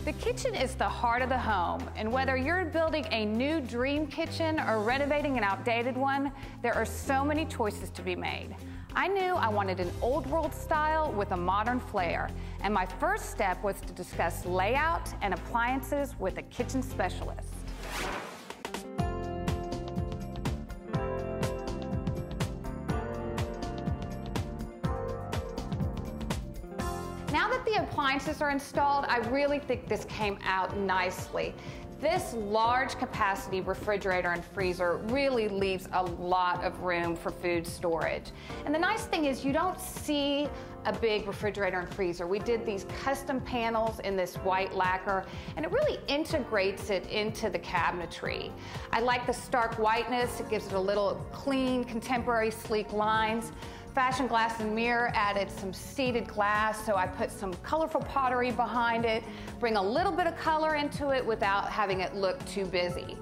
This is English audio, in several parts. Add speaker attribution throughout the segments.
Speaker 1: The kitchen is the heart of the home, and whether you're building a new dream kitchen or renovating an outdated one, there are so many choices to be made. I knew I wanted an old world style with a modern flair, and my first step was to discuss layout and appliances with a kitchen specialist. Now that the appliances are installed, I really think this came out nicely. This large capacity refrigerator and freezer really leaves a lot of room for food storage. And the nice thing is you don't see a big refrigerator and freezer. We did these custom panels in this white lacquer, and it really integrates it into the cabinetry. I like the stark whiteness. It gives it a little clean, contemporary, sleek lines. Fashion Glass and Mirror added some seated glass, so I put some colorful pottery behind it, bring a little bit of color into it without having it look too busy.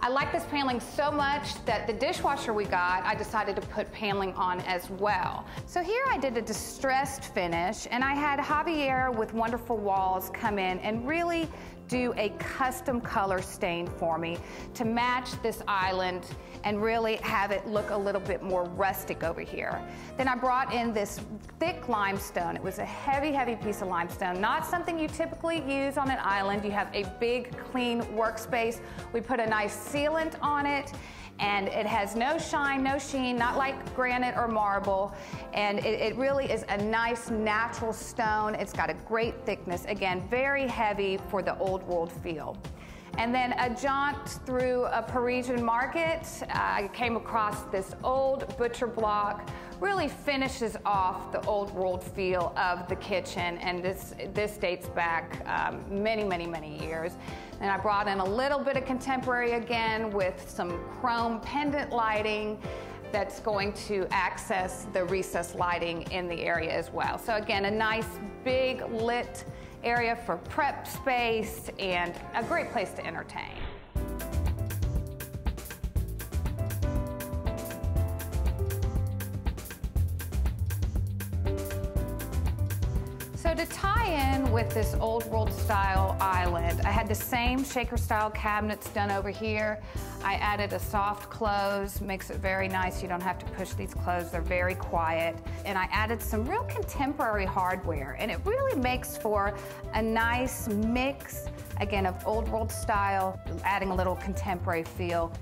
Speaker 1: I like this paneling so much that the dishwasher we got, I decided to put paneling on as well. So here I did a distressed finish, and I had Javier with Wonderful Walls come in and really do a custom color stain for me to match this island and really have it look a little bit more rustic over here. Then I brought in this thick limestone. It was a heavy, heavy piece of limestone, not something you typically use on an island. You have a big, clean workspace. We put a nice sealant on it, and it has no shine, no sheen, not like granite or marble, and it really is a nice natural stone. It's got a great thickness, again, very heavy for the old world feel. And then a jaunt through a Parisian market, I came across this old butcher block, really finishes off the old world feel of the kitchen, and this dates back many, many, many years. And I brought in a little bit of contemporary again with some chrome pendant lighting that's going to access the recessed lighting in the area as well. So again, a nice big lit area for prep space and a great place to entertain. So to tie in with this old world style island, I had the same shaker style cabinets done over here. I added a soft close, makes it very nice. You don't have to push these closed, they're very quiet. And I added some real contemporary hardware, and it really makes for a nice mix, again, of old world style, adding a little contemporary feel.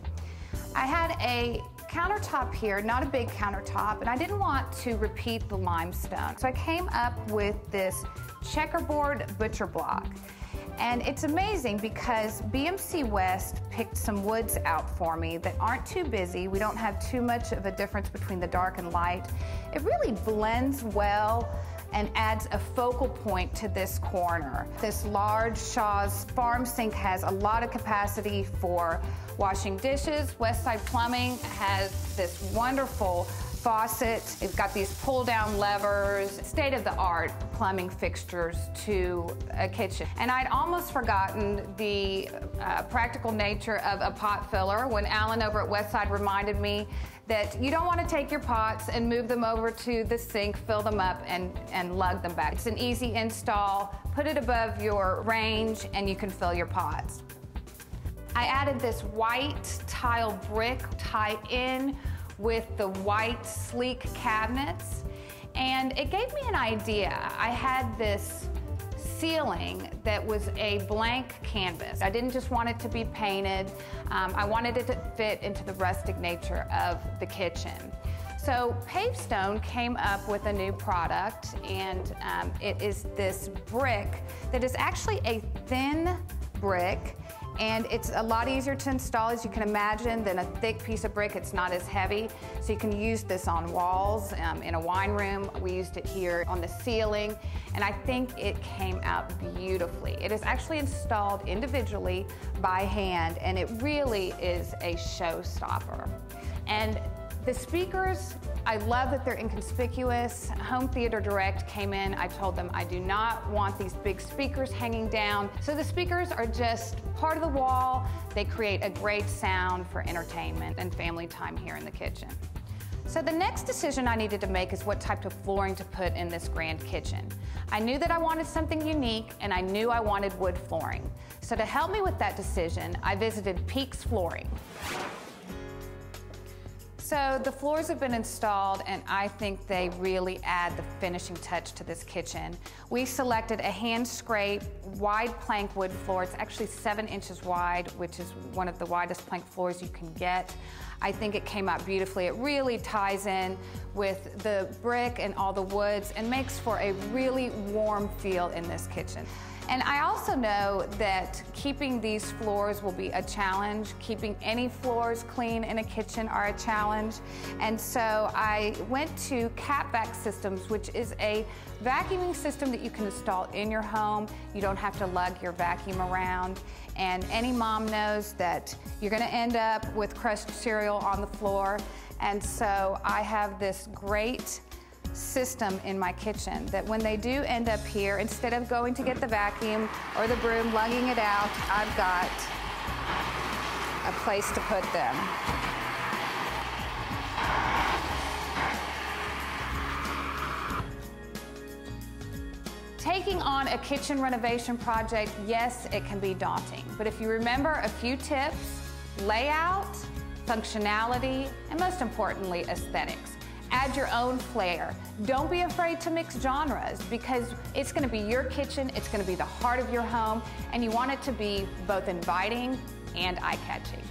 Speaker 1: I had a countertop here, not a big countertop, and I didn't want to repeat the limestone. So I came up with this checkerboard butcher block. And it's amazing because BMC West picked some woods out for me that aren't too busy. We don't have too much of a difference between the dark and light. It really blends well and adds a focal point to this corner. This large Shaw's farm sink has a lot of capacity for washing dishes. Westside Plumbing has this wonderful faucet. It's got these pull-down levers, state-of-the-art plumbing fixtures to a kitchen. And I'd almost forgotten the practical nature of a pot filler when Alan over at Westside reminded me that you don't want to take your pots and move them over to the sink, fill them up, and lug them back. It's an easy install. Put it above your range and you can fill your pots. I added this white tile brick tie in with the white sleek cabinets, and it gave me an idea. I had this ceiling that was a blank canvas. I didn't just want it to be painted. I wanted it to fit into the rustic nature of the kitchen. So Pavestone came up with a new product, and it is this brick that is actually a thin brick, and it's a lot easier to install, as you can imagine, than a thick piece of brick. It's not as heavy, so you can use this on walls in a wine room. We used it here on the ceiling, and I think it came out beautifully. It is actually installed individually by hand, and it really is a showstopper. And the speakers, I love that they're inconspicuous. Home Theater Direct came in. I told them I do not want these big speakers hanging down. So the speakers are just part of the wall. They create a great sound for entertainment and family time here in the kitchen. So the next decision I needed to make is what type of flooring to put in this grand kitchen. I knew that I wanted something unique, and I knew I wanted wood flooring. So to help me with that decision, I visited Peaks Flooring. So the floors have been installed, and I think they really add the finishing touch to this kitchen. We selected a hand-scrape wide plank wood floor. It's actually 7 inches wide, which is one of the widest plank floors you can get. I think it came out beautifully. It really ties in with the brick and all the woods and makes for a really warm feel in this kitchen. And I also know that keeping these floors will be a challenge. Keeping any floors clean in a kitchen are a challenge. And so I went to CapVac Systems, which is a vacuuming system that you can install in your home. You don't have to lug your vacuum around. And any mom knows that you're gonna end up with crushed cereal on the floor. And so I have this great system in my kitchen that when they do end up here, instead of going to get the vacuum or the broom, lugging it out, I've got a place to put them. Taking on a kitchen renovation project, yes, it can be daunting, but if you remember a few tips: layout, functionality, and most importantly, aesthetics. Add your own flair. Don't be afraid to mix genres, because it's going to be your kitchen, it's going to be the heart of your home, and you want it to be both inviting and eye-catching.